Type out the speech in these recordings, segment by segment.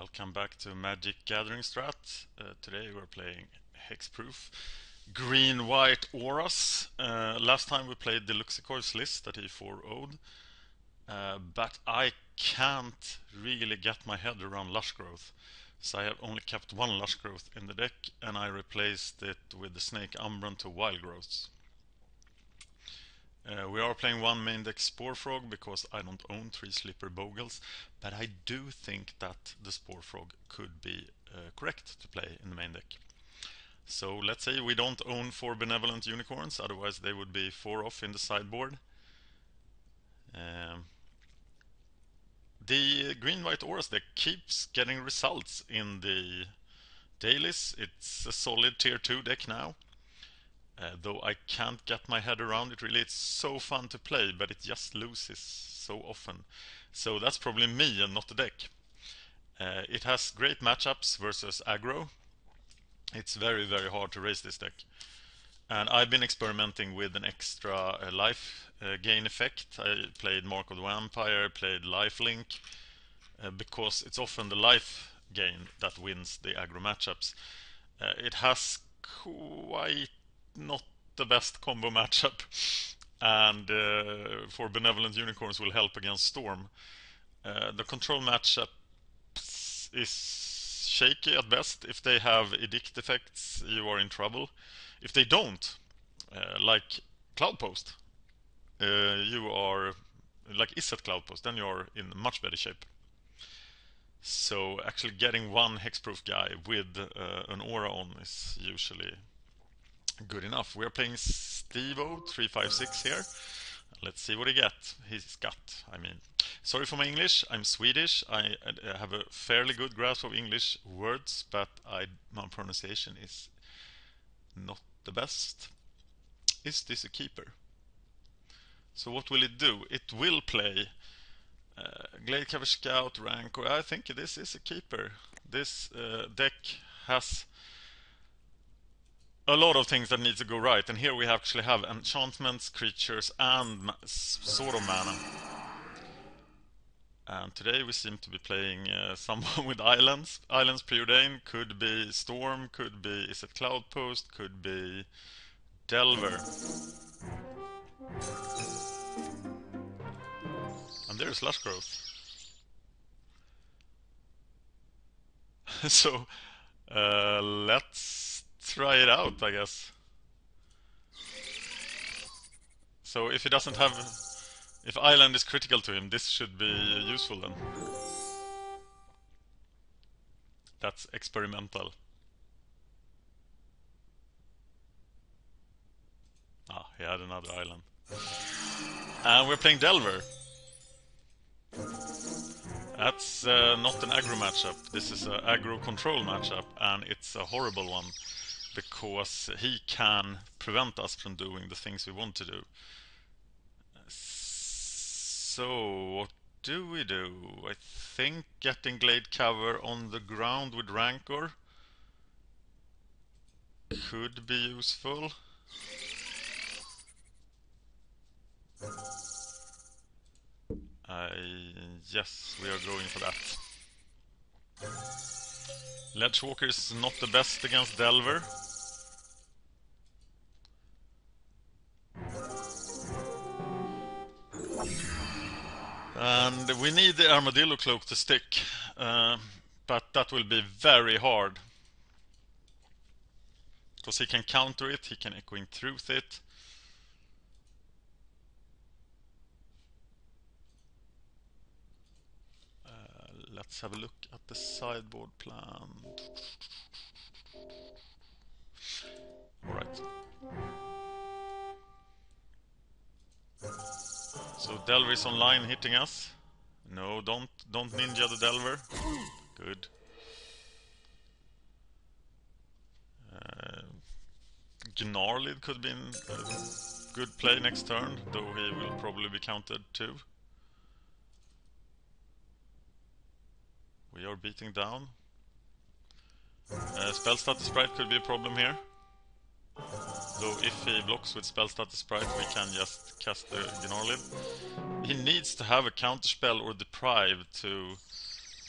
Welcome back to Magic Gathering Strat. Today we're playing Hexproof Green-White Auras. Last time we played Deluxeicoff's list that he 4-0'd, but I can't really get my head around Lush Growth. So I have only kept one Lush Growth in the deck, and I replaced it with the Snake Umbran to Wild Growths. We are playing one main deck Spore Frog because I don't own 3 Slipper Bogles, but I do think that the Spore Frog could be correct to play in the main deck. So let's say we don't own 4 Benevolent Unicorns, otherwise they would be 4 off in the sideboard. The Green-White Auras deck keeps getting results in the dailies. It's a solid tier 2 deck now. Though I can't get my head around it really. It's so fun to play, but it just loses so often. So that's probably me and not the deck. It has great matchups versus aggro. It's very hard to raise this deck. And I've been experimenting with an extra life gain effect. I played Mark of the Vampire, played Lifelink, because it's often the life gain that wins the aggro matchups. It has quite not the best combo matchup, and for Benevolent Unicorns will help against Storm. The control matchup is shaky at best. If they have edict effects, you are in trouble. If they don't, like Cloudpost, you are like Isset Cloudpost, then you are in much better shape. So actually getting one hexproof guy with an aura on is usually good enough. We're playing Stevo 356 here. Let's see what he's got. I mean, sorry for my English. I'm Swedish. I have a fairly good grasp of English words, but my pronunciation is not the best. Is this a keeper? So what will it do? It will play Gladecover Scout, Rancor. I think this is a keeper. This deck has a lot of things that need to go right, and here we actually have enchantments, creatures, and sort of mana. And today we seem to be playing someone with islands. Islands preordained, could be Storm, could be Isset Cloudpost, could be Delver. And there's Lush Growth. So let's try it out, I guess. So if he doesn't have... if Island is critical to him, this should be useful then. That's experimental. Ah, he had another island. And we're playing Delver. That's not an aggro matchup. This is an aggro-control matchup, and it's a horrible one, because he can prevent us from doing the things we want to do. So what do we do? I think getting Glade Cover on the ground with Rancor could be useful. Yes, we are going for that. Ledgewalker is not the best against Delver. And we need the Armadillo Cloak to stick, but that will be very hard. Because he can counter it, he can Echoing Truth it. Let's have a look at the sideboard plan. Alright. So Delver is online hitting us. No, don't ninja the Delver. Good. Gnarlid could be a good play next turn, though he will probably be countered too. We are beating down. Spell Status Sprite could be a problem here. Though if he blocks with Spell Status Sprite, we can just cast the Gnarlid. He needs to have a counterspell or Deprive to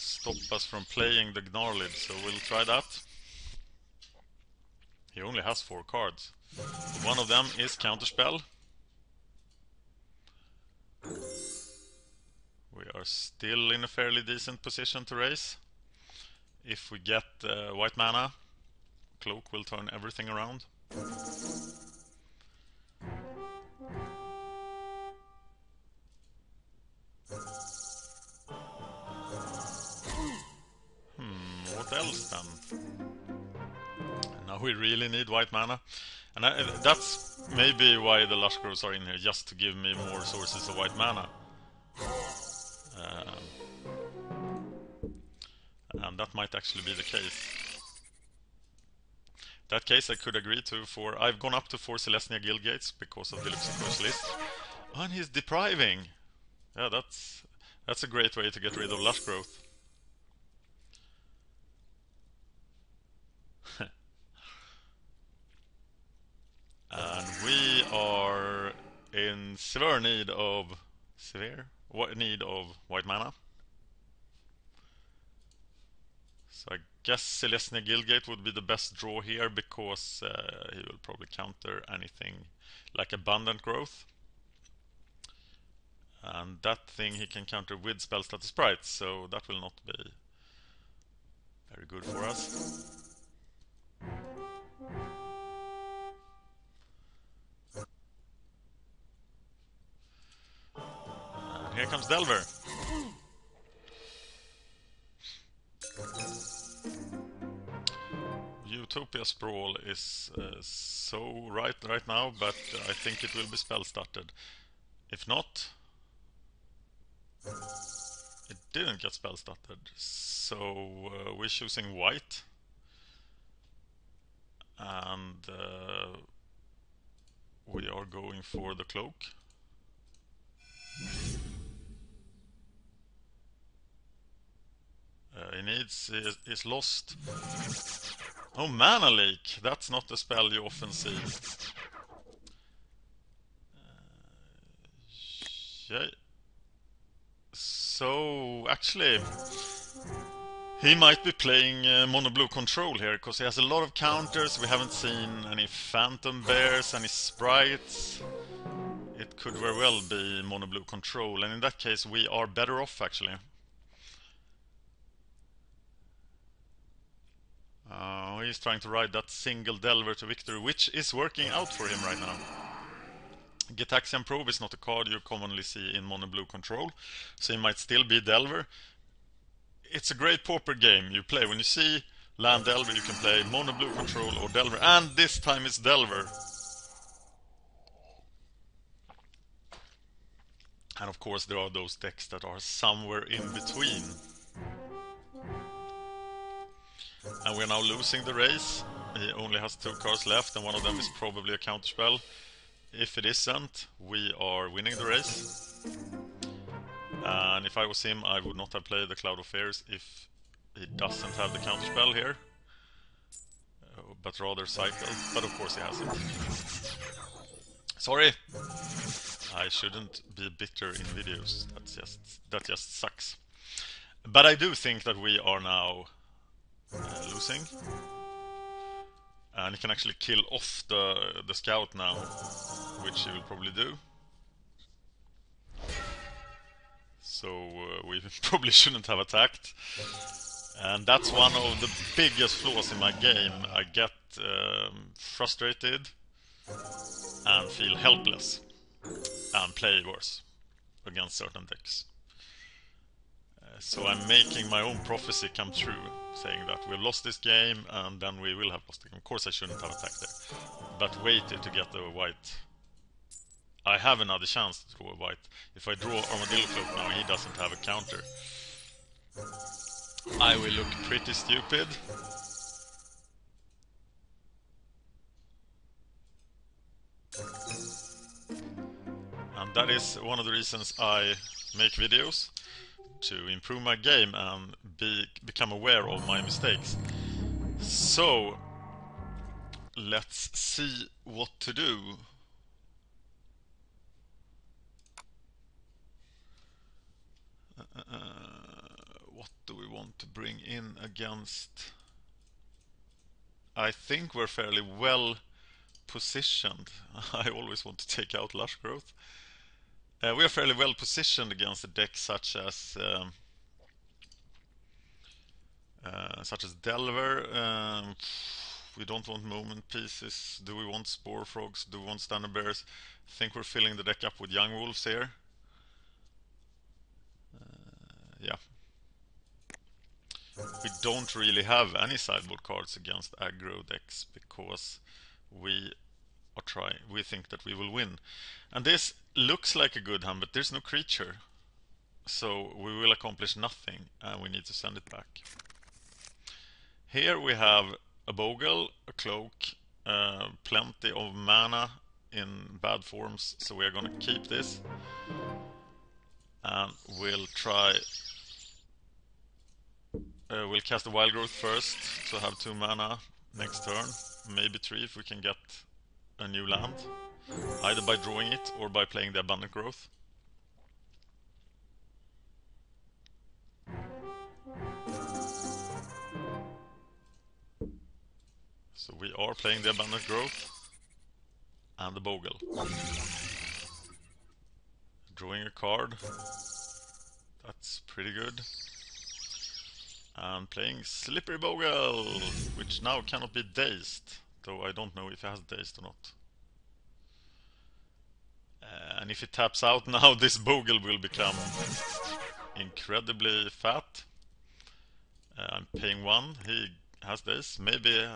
stop us from playing the Gnarlid, so we'll try that. He only has 4 cards. One of them is Counterspell. We are still in a fairly decent position to raise. If we get white mana, Cloak will turn everything around. What else then? Now we really need white mana. And that's maybe why the Lush Growths are in here, just to give me more sources of white mana. And that might actually be the case. In that case, I could agree to 4. I've gone up to 4 Celestia Guildgates because of Deluxeicoff's list. And he's depriving! Yeah, that's a great way to get rid of Lush Growth. And we are in severe need of white mana. So I guess Celestia Guildgate would be the best draw here, because he will probably counter anything like Abundant Growth. And that thing he can counter with spell status sprites, so that will not be very good for us. And here comes Delver. Utopia Sprawl is so right now, but I think it will be spell started. If not, it didn't get spell started, so we're choosing white, and we are going for the Cloak. He needs is lost. Oh, Mana Leak! That's not a spell you often see. Yeah. So, actually, he might be playing Mono Blue Control here, because he has a lot of counters. We haven't seen any Phantom Bears, any Sprites. It could very well be Mono Blue Control, and in that case we are better off, actually. He's trying to ride that single Delver to victory, which is working out for him right now. Gitaxian Probe is not a card you commonly see in Mono Blue Control, so he might still be Delver. It's a great Pauper game you play. When you see land Delver, you can play Mono Blue Control or Delver, and this time it's Delver. And of course there are those decks that are somewhere in between. And we're now losing the race. He only has 2 cards left, and one of them is probably a counterspell. If it isn't, we are winning the race. And if I was him, I would not have played the Cloud of Fears if he doesn't have the counterspell here. But rather cycle. But of course he has it. Sorry! I shouldn't be bitter in videos. That just sucks. But I do think that we are now losing. And he can actually kill off the scout now, which he will probably do. So we probably shouldn't have attacked. And that's one of the biggest flaws in my game. I get frustrated and feel helpless and play worse against certain decks. So I'm making my own prophecy come true, saying that we've lost this game and then we will have lost the game. Of course I shouldn't have attacked there, but waited to get the white. I have another chance to draw a white. If I draw Armadillo Cloak now, he doesn't have a counter. I will look pretty stupid. And that is one of the reasons I make videos, to improve my game and become aware of my mistakes. So, let's see what to do. What do we want to bring in against? I think we're fairly well positioned. I always want to take out Lush Growth. We are fairly well positioned against a deck such as Delver. We don't want movement pieces. Do we want Spore Frogs? Do we want Standard Bears? I think we're filling the deck up with Young Wolves here. Yeah. We don't really have any sideboard cards against aggro decks because we think that we will win. And this looks like a good hand, but there's no creature. So we will accomplish nothing and we need to send it back. Here we have a Bogle, a Cloak, plenty of mana in bad forms, so we are gonna keep this. And we'll try... we'll cast the Wild Growth first, to have 2 mana next turn. Maybe 3 if we can get a new land. Either by drawing it or by playing the Abundant Growth. So we are playing the Abundant Growth and the Bogle. Drawing a card. That's pretty good. And playing Slippery Bogle, which now cannot be dazed, though I don't know if it has dazed or not. And if it taps out now, this Bogle will become incredibly fat. I'm paying 1, he has this, maybe...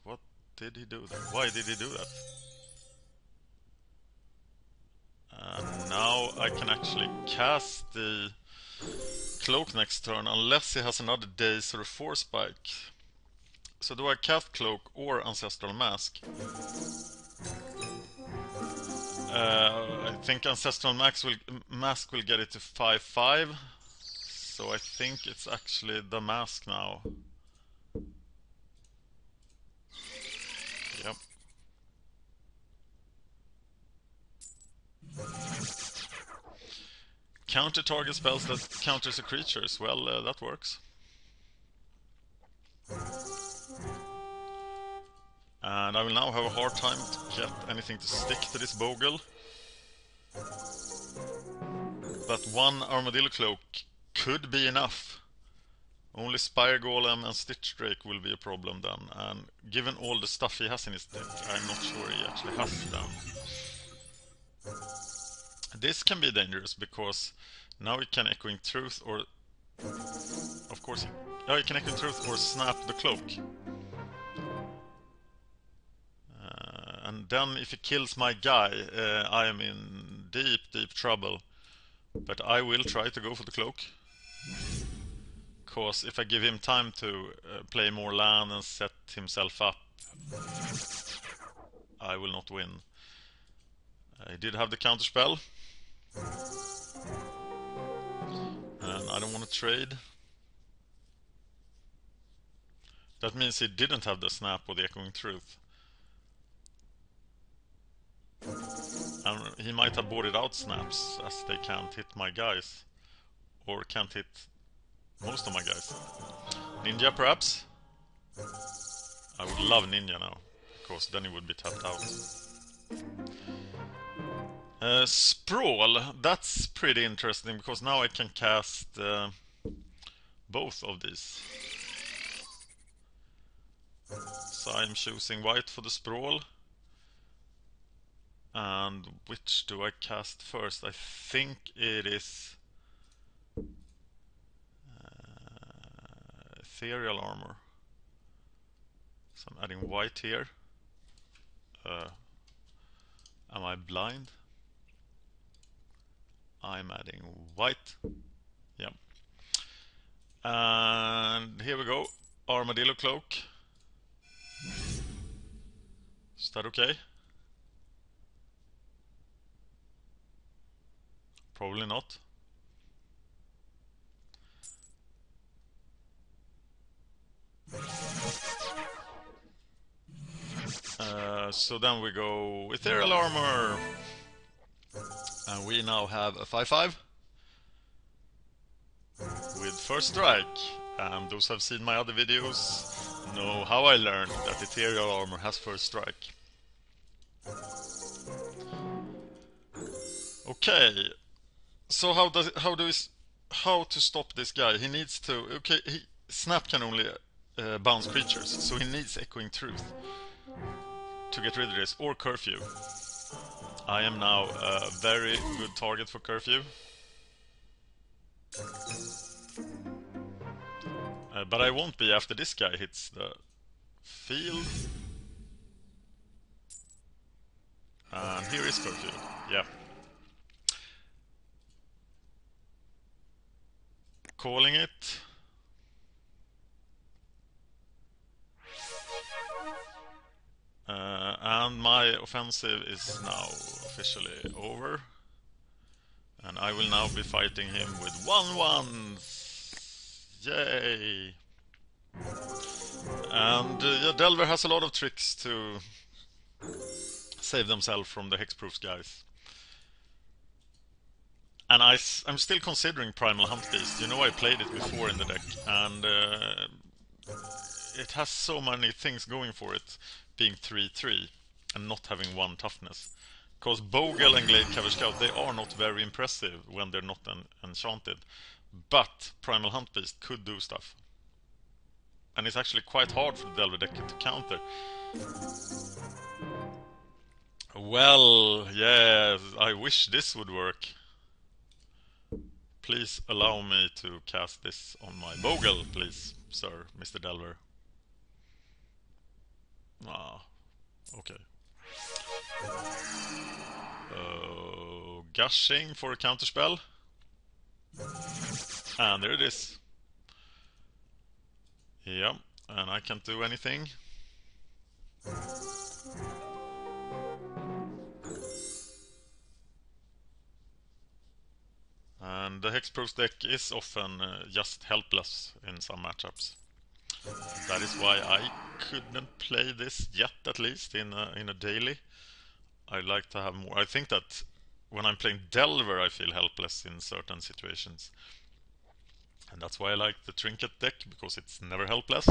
What did he do there? Why did he do that? And now I can actually cast the Cloak next turn, unless he has another Daze or a Force Spike. So do I cast Cloak or Ancestral Mask? I think Ancestral Mask will get it to 5/5. So I think it's actually the Mask now. Yep. Counter target spells that counters a creature. Well, that works. And I will now have a hard time to get anything to stick to this Bogle. But 1 Armadillo Cloak could be enough. Only Spire Golem and Stitch Drake will be a problem then. And given all the stuff he has in his deck, I'm not sure he actually has them. This can be dangerous because now he can Echoing Truth or... Of course, he can Echoing Truth or snap the Cloak. And then if he kills my guy, I am in deep, deep trouble. But I will try to go for the Cloak. Because if I give him time to play more land and set himself up, I will not win. He did have the counterspell. And I don't want to trade. That means he didn't have the snap or the Echoing Truth. And he might have boarded out snaps, as they can't hit my guys. Or can't hit most of my guys. Ninja, perhaps? I would love Ninja now, because then he would be tapped out. Sprawl, that's pretty interesting, because now I can cast both of these. So I'm choosing white for the Sprawl. And which do I cast first? I think it is Ethereal Armor. So I'm adding white here. Am I blind? I'm adding white. Yeah. And here we go. Armadillo Cloak. Is that okay? Probably not. So then we go Ethereal Armor. And we now have a 5/5 with with First Strike. Those who have seen my other videos know how I learned that Ethereal Armor has First Strike. Okay, so how to stop this guy? He needs to. Okay, Snap can only bounce creatures, so he needs Echoing Truth to get rid of this, or Curfew. I am now a very good target for Curfew. But I won't be after this guy hits the field. And here is Curfew. Yeah. Calling it. And my offensive is now officially over. And I will now be fighting him with 1/1s. Yay! And Delver has a lot of tricks to save themselves from the Hexproof guys. And I'm still considering Primal Hunt Beast. You know, I played it before in the deck, and it has so many things going for it, being 3/3 and not having 1 toughness. Because Bogle and Glade Cover Scout, they are not very impressive when they're not enchanted. But Primal Hunt Beast could do stuff. And it's actually quite hard for the Delver deck to counter. Well, yeah, I wish this would work. Please allow me to cast this on my Bogle, please, sir, Mr. Delver. Ah, okay. Gushing for a counterspell. And there it is. Yeah, and I can't do anything. And the Hexproof deck is often just helpless in some matchups. That is why I couldn't play this yet, at least in a daily. I'd like to have more. I think that when I'm playing Delver, I feel helpless in certain situations. And that's why I like the Trinket deck, because it's never helpless.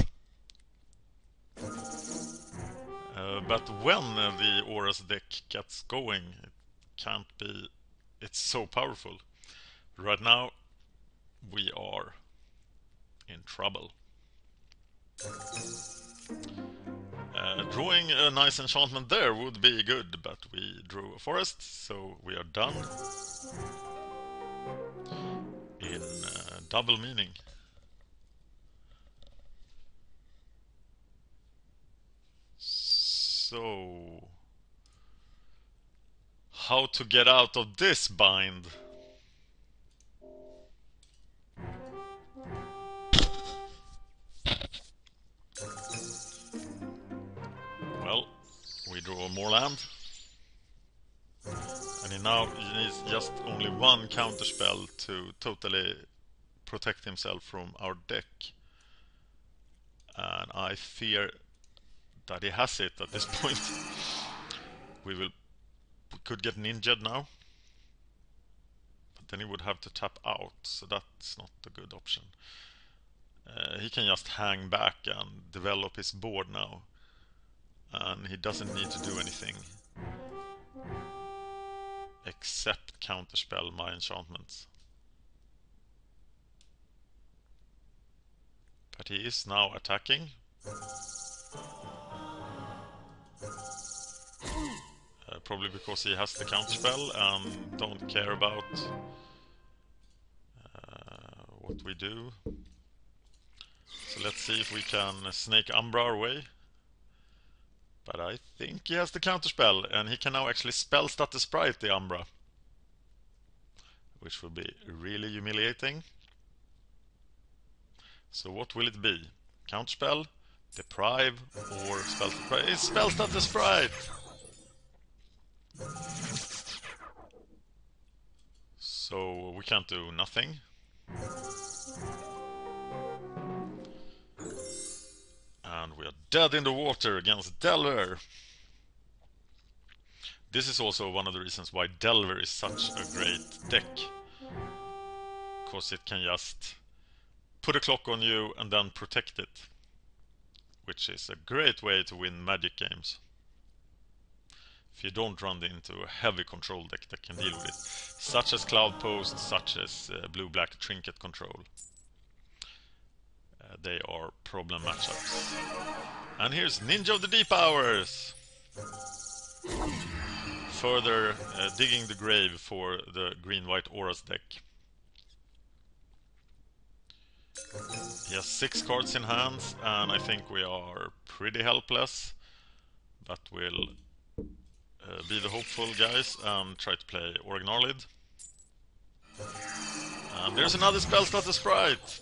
But when the Auras deck gets going, it can't be... It's so powerful. Right now, we are in trouble. Drawing a nice enchantment there would be good, but we drew a forest, so we are done. In double meaning. So... how to get out of this bind? Well, we draw more land. And he needs just only 1 counterspell to totally protect himself from our deck. And I fear that he has it at this point. We could get ninja'd now. But then he would have to tap out, so that's not a good option. He can just hang back and develop his board now. And he doesn't need to do anything except counterspell my enchantments. But he is now attacking. Probably because he has the counterspell and don't care about what we do. So let's see if we can snake Umbra our way. But I think he has the counterspell, and he can now actually spell stat the sprite, the Umbra. Which will be really humiliating. So what will it be? Counterspell, deprive, or spell stat the sprite? It's spell stat the sprite! So we can't do nothing. And we are dead in the water against Delver. This is also one of the reasons why Delver is such a great deck. Because it can just put a clock on you and then protect it, which is a great way to win Magic games. If you don't run into a heavy control deck that can deal with it, such as Cloudpost, such as blue-black Trinket control. They are problem matchups. And here's Ninja of the Deep Hours! Further digging the grave for the green-white Auras deck. He has 6 cards in hand, and I think we are pretty helpless. But we'll be the hopeful guys and try to play Orgnarlid. And there's another Spellstutter Sprite!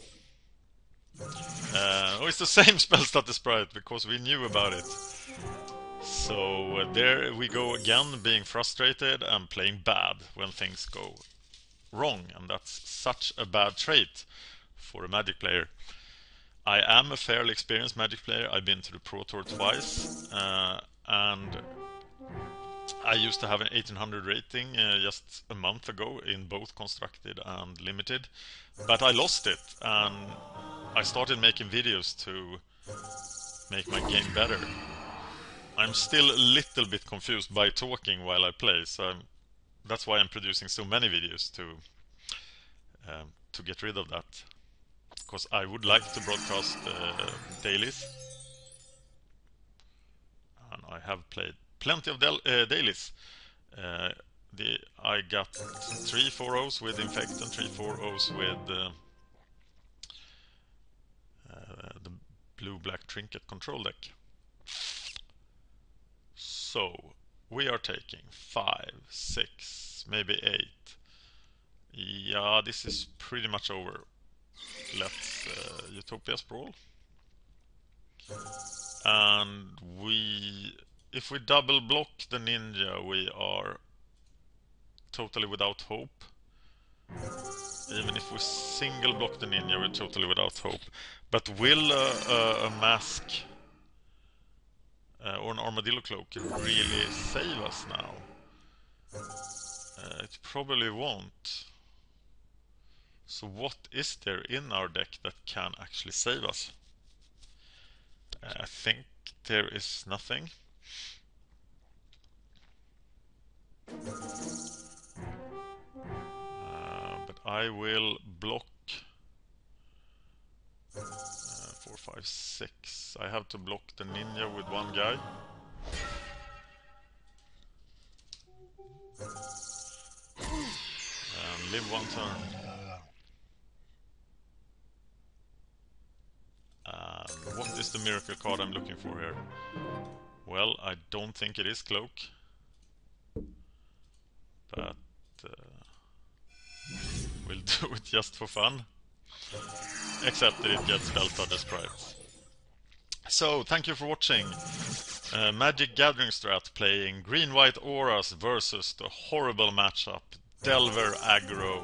Oh, it's the same Spellstutter Sprite, because we knew about it. So there we go again, being frustrated and playing bad when things go wrong. And that's such a bad trait for a Magic player. I am a fairly experienced Magic player. I've been to the Pro Tour twice. And I used to have an 1800 rating just a month ago in both Constructed and Limited. But I lost it, and I started making videos to make my game better. I'm still a little bit confused by talking while I play, so that's why I'm producing so many videos to get rid of that. Because I would like to broadcast dailies, and I have played plenty of dailies. I got 3 4-0s with Infect and 3 4-0s with the blue-black Trinket control deck. So we are taking 5, 6, maybe 8. Yeah, this is pretty much over. Let's Utopia Sprawl. And if we double block the ninja, we are totally without hope. Even if we single block the ninja, we're totally without hope. But will a mask or an armadillo cloak really save us now? It probably won't. So what is there in our deck that can actually save us? I think there is nothing. But I will block 4, 5, 6. I have to block the ninja with one guy. And live one turn. What is the miracle card I'm looking for here? Well, I don't think it is Cloak. But we'll do it just for fun. Except that it gets Spellstutter Sprites. So, thank you for watching. Magic Gathering Strat playing Green-White Auras versus the horrible matchup Delver Aggro.